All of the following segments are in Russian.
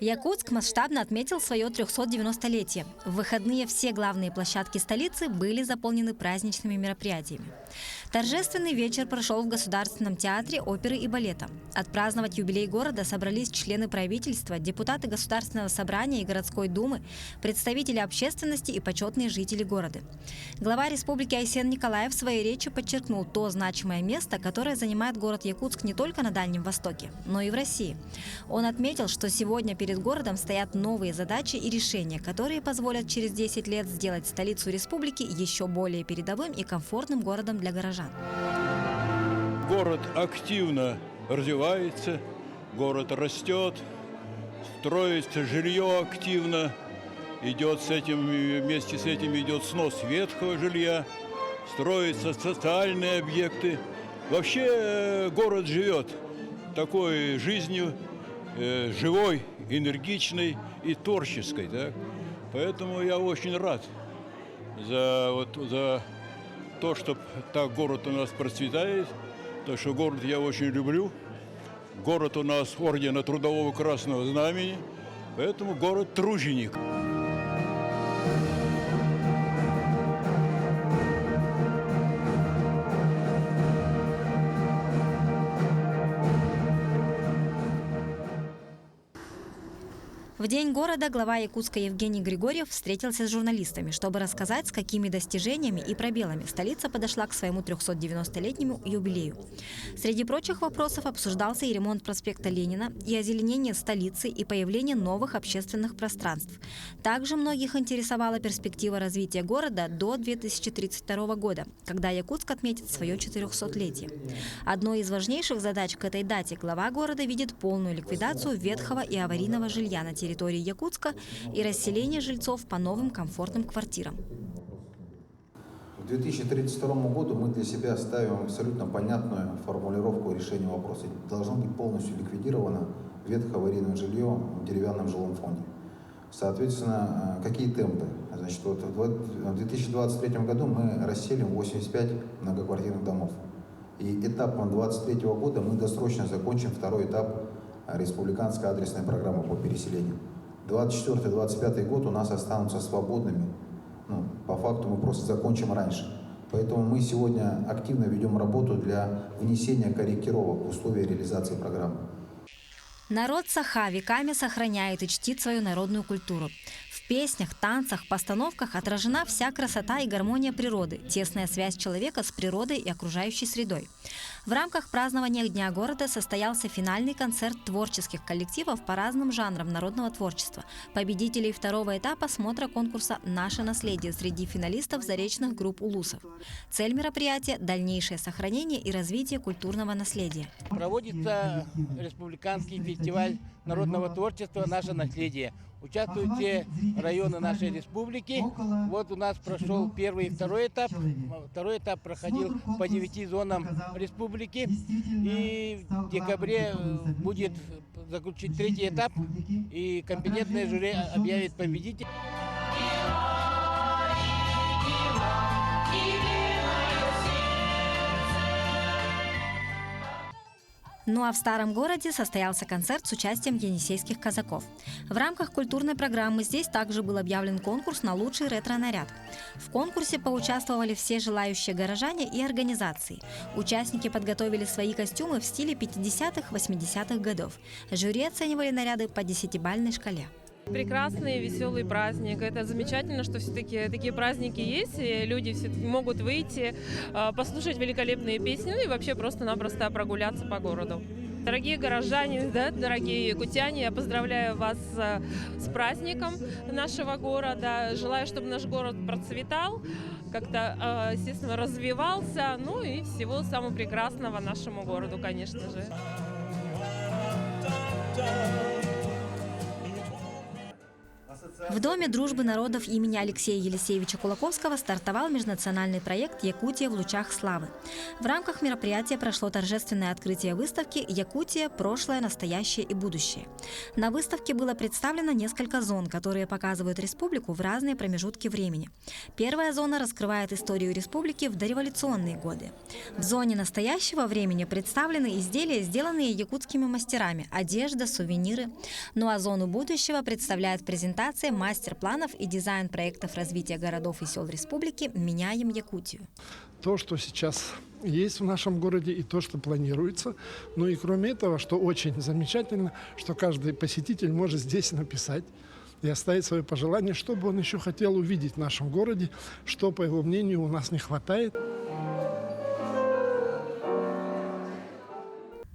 Якутск масштабно отметил свое 390-летие. В выходные все главные площадки столицы были заполнены праздничными мероприятиями. Торжественный вечер прошел в Государственном театре оперы и балета. Отпраздновать юбилей города собрались члены правительства, депутаты Государственного собрания и городской думы, представители общественности и почетные жители города. Глава республики Айсен Николаев в своей речи подчеркнул то значимое место, которое занимает город Якутск не только на Дальнем Востоке, но и в России. Он отметил, что сегодня перед городом стоят новые задачи и решения, которые позволят через 10 лет сделать столицу республики еще более передовым и комфортным городом для горожан. Город активно развивается, город растет, строится жилье активно, вместе с этим идет снос ветхого жилья, строятся социальные объекты. Вообще город живет такой жизнью, живой, энергичной и творческой. Так? Поэтому я очень рад за то, что так город у нас процветает, то, что город я очень люблю. Город у нас ордена Трудового Красного Знамени, поэтому город труженик. В День города глава Якутска Евгений Григорьев встретился с журналистами, чтобы рассказать, с какими достижениями и пробелами столица подошла к своему 390-летнему юбилею. Среди прочих вопросов обсуждался и ремонт проспекта Ленина, и озеленение столицы, и появление новых общественных пространств. Также многих интересовала перспектива развития города до 2032 года, когда Якутск отметит свое 400-летие. Одной из важнейших задач к этой дате глава города видит полную ликвидацию ветхого и аварийного жилья на территории Якутска и расселение жильцов по новым комфортным квартирам. К 2032 году мы для себя ставим абсолютно понятную формулировку решения вопроса. Должно быть полностью ликвидировано ветхоаварийное жилье в деревянном жилом фонде. Соответственно, какие темпы? Значит, в 2023 году мы расселим 85 многоквартирных домов. И этапом 2023 года мы досрочно закончим второй этап республиканской адресной программы по переселению. 2024-2025 год у нас останутся свободными. По факту мы просто закончим раньше. Поэтому мы сегодня активно ведем работу для внесения корректировок в условия реализации программы. Народ Саха веками сохраняет и чтит свою народную культуру. В песнях, танцах, постановках отражена вся красота и гармония природы, тесная связь человека с природой и окружающей средой. В рамках празднования Дня города состоялся финальный концерт творческих коллективов по разным жанрам народного творчества, победителей второго этапа смотра конкурса «Наше наследие» среди финалистов заречных групп улусов. Цель мероприятия – дальнейшее сохранение и развитие культурного наследия. Проводится республиканский фестиваль народного творчества «Наше наследие». Участвуют все районы нашей республики. Вот у нас прошел первый и второй этап. Второй этап проходил по 9 зонам республики. И в декабре будет заключить третий этап. И компетентное жюри объявит победителя. Ну а в Старом городе состоялся концерт с участием енисейских казаков. В рамках культурной программы здесь также был объявлен конкурс на лучший ретро-наряд. В конкурсе поучаствовали все желающие горожане и организации. Участники подготовили свои костюмы в стиле 50-х, 80-х годов. Жюри оценивали наряды по 10-бальной шкале. Прекрасный, веселый праздник. Это замечательно, что все-таки такие праздники есть, и люди все-таки могут выйти, послушать великолепные песни, ну и вообще просто-напросто прогуляться по городу. Дорогие горожане, дорогие якутяне, я поздравляю вас с праздником нашего города. Желаю, чтобы наш город процветал, как-то, естественно, развивался, ну и всего самого прекрасного нашему городу, конечно же. В Доме дружбы народов имени Алексея Елисеевича Кулаковского стартовал межнациональный проект «Якутия в лучах славы». В рамках мероприятия прошло торжественное открытие выставки «Якутия. Прошлое, настоящее и будущее». На выставке было представлено несколько зон, которые показывают республику в разные промежутки времени. Первая зона раскрывает историю республики в дореволюционные годы. В зоне настоящего времени представлены изделия, сделанные якутскими мастерами, одежда, сувениры. Ну а зону будущего представляет презентация мастер-планов и дизайн проектов развития городов и сел республики «Меняем Якутию». То, что сейчас есть в нашем городе и то, что планируется. Ну и кроме этого, что очень замечательно, что каждый посетитель может здесь написать и оставить свое пожелание, что бы он еще хотел увидеть в нашем городе, что, по его мнению, у нас не хватает.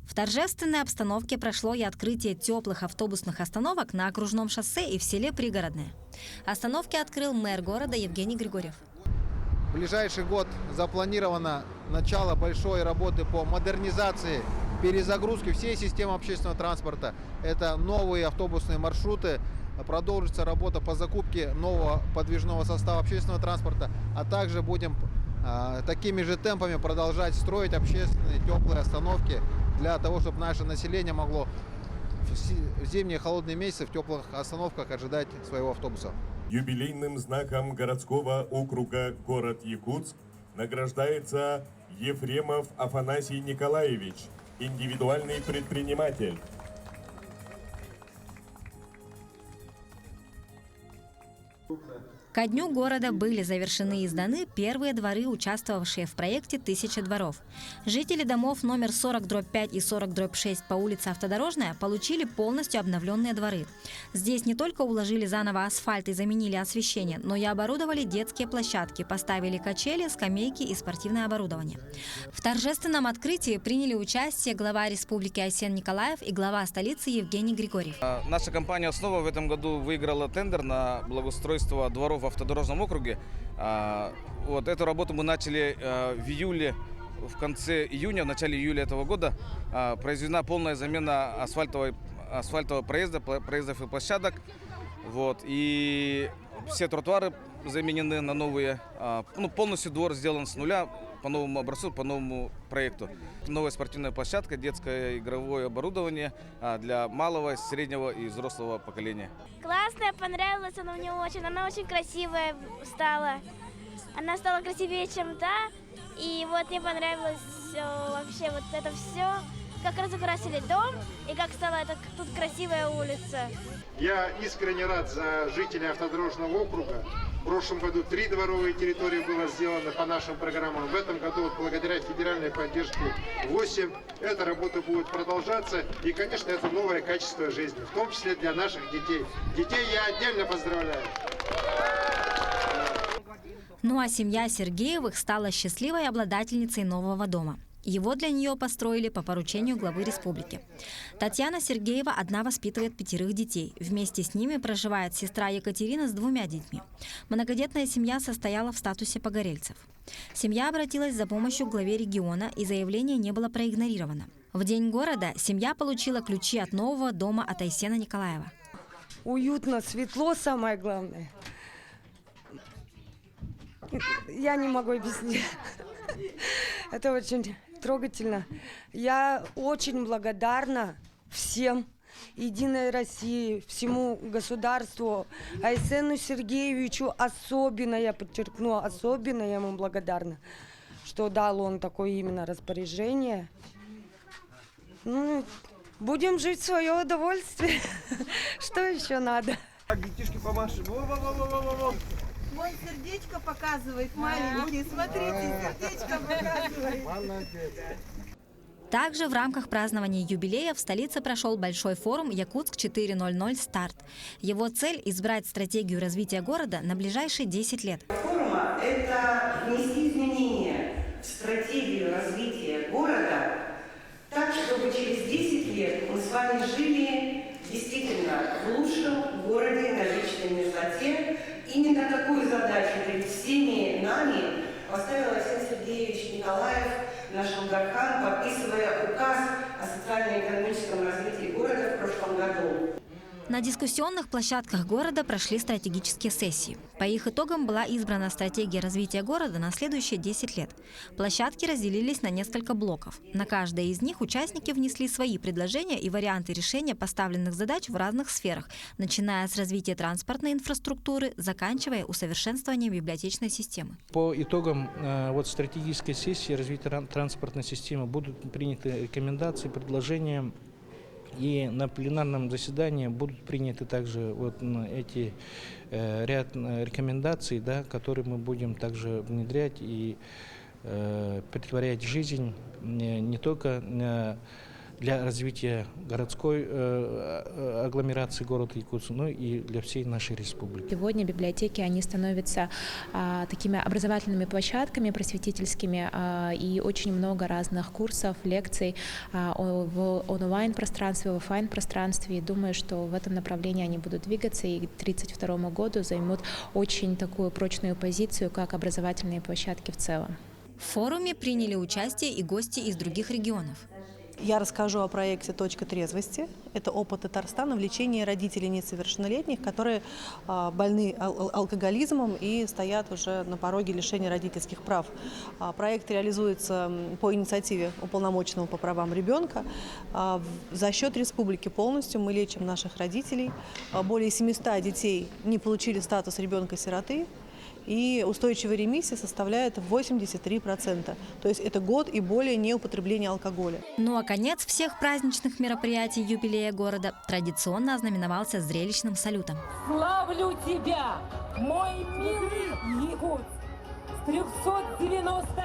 В торжественной обстановке прошло и открытие теплых автобусных остановок на окружном шоссе и в селе Пригородное. Остановки открыл мэр города Евгений Григорьев. В ближайший год запланировано начало большой работы по модернизации, перезагрузке всей системы общественного транспорта. Это новые автобусные маршруты, продолжится работа по закупке нового подвижного состава общественного транспорта, а также будем такими же темпами продолжать строить общественные теплые остановки для того, чтобы наше население могло в зимние холодные месяцы в теплых остановках ожидать своего автобуса. Юбилейным знаком городского округа город Якутск награждается Ефремов Афанасий Николаевич, индивидуальный предприниматель. Ко дню города были завершены и сданы первые дворы, участвовавшие в проекте «1000 дворов». Жители домов номер 40/5 и 40/6 по улице Автодорожная получили полностью обновленные дворы. Здесь не только уложили заново асфальт и заменили освещение, но и оборудовали детские площадки, поставили качели, скамейки и спортивное оборудование. В торжественном открытии приняли участие глава Республики Айсен Николаев и глава столицы Евгений Григорьев. Наша компания «Основа» в этом году выиграла тендер на благоустройство дворов в автодорожном округе. Вот эту работу мы начали в июле, в конце июня, в начале июля этого года. Произведена полная замена асфальтового проездов и площадок. Вот. И все тротуары заменены на новые. Полностью двор сделан с нуля, по новому образцу, по новому проекту. Новая спортивная площадка, детское игровое оборудование для малого, среднего и взрослого поколения. Классная, понравилась она мне очень. Она очень красивая стала. Она стала красивее, чем та. И вот мне понравилось вообще вот это все. Как разукрасили дом и как стала тут красивая улица. Я искренне рад за жителей автодорожного округа. В прошлом году 3 дворовые территории было сделано по нашим программам. В этом году, благодаря федеральной поддержке, 8. Эта работа будет продолжаться. И, конечно, это новое качество жизни, в том числе для наших детей. Детей я отдельно поздравляю. Ну а семья Сергеевых стала счастливой обладательницей нового дома. Его для нее построили по поручению главы республики. Татьяна Сергеева одна воспитывает 5 детей. Вместе с ними проживает сестра Екатерина с 2 детьми. Многодетная семья состояла в статусе погорельцев. Семья обратилась за помощью к главе региона, и заявление не было проигнорировано. В день города семья получила ключи от нового дома от Айсена Николаева. Уютно, светло, самое главное. Я не могу объяснить. Это очень трогательно. Я очень благодарна всем, Единой России, всему государству, Айсену Сергеевичу особенно, я подчеркну, особенно я ему благодарна, что дал он такое именно распоряжение. Ну, будем жить в свое удовольствие. Что еще надо? Детишки, помаши. Во-во-во-во-во-во. Вон сердечко показывает маленький. Смотрите, сердечко показывает. Молодец. Также в рамках празднования юбилея в столице прошел большой форум «Якутск 4.0.0. Старт». Его цель – избрать стратегию развития города на ближайшие 10 лет. Форума – это внести изменения в стратегию развития города так, чтобы через 10 лет мы с вами жили действительно в лучшем городе на вечной мерзлоте. Именно такую задачу перед всеми нами поставил Айсен Сергеевич Николаев, наш Алгархан, подписывая указ о социально-экономическом развитии города в прошлом году. На дискуссионных площадках города прошли стратегические сессии. По их итогам была избрана стратегия развития города на следующие 10 лет. Площадки разделились на несколько блоков. На каждой из них участники внесли свои предложения и варианты решения поставленных задач в разных сферах, начиная с развития транспортной инфраструктуры, заканчивая усовершенствованием библиотечной системы. По итогам стратегической сессии развития транспортной системы будут приняты рекомендации, предложения. И на пленарном заседании будут приняты также ряд рекомендаций, которые мы будем также внедрять и претворять в жизнь не только для развития городской агломерации города Якутска, но и для всей нашей республики. Сегодня библиотеки, они становятся такими образовательными площадками, просветительскими, и очень много разных курсов, лекций в онлайн-пространстве, в офлайн-пространстве. И думаю, что в этом направлении они будут двигаться и к 1932 году займут очень такую прочную позицию, как образовательные площадки в целом. В форуме приняли участие и гости из других регионов. Я расскажу о проекте «Точка трезвости». Это опыт Татарстана в лечении родителей несовершеннолетних, которые больны алкоголизмом и стоят уже на пороге лишения родительских прав. Проект реализуется по инициативе уполномоченного по правам ребенка. За счет республики полностью мы лечим наших родителей. Более 700 детей не получили статус ребенка-сироты. И устойчивая ремиссия составляет 83%. То есть это год и более неупотребления алкоголя. Ну а конец всех праздничных мероприятий юбилея города традиционно ознаменовался зрелищным салютом. Славлю тебя, мой милый Якутск, с 390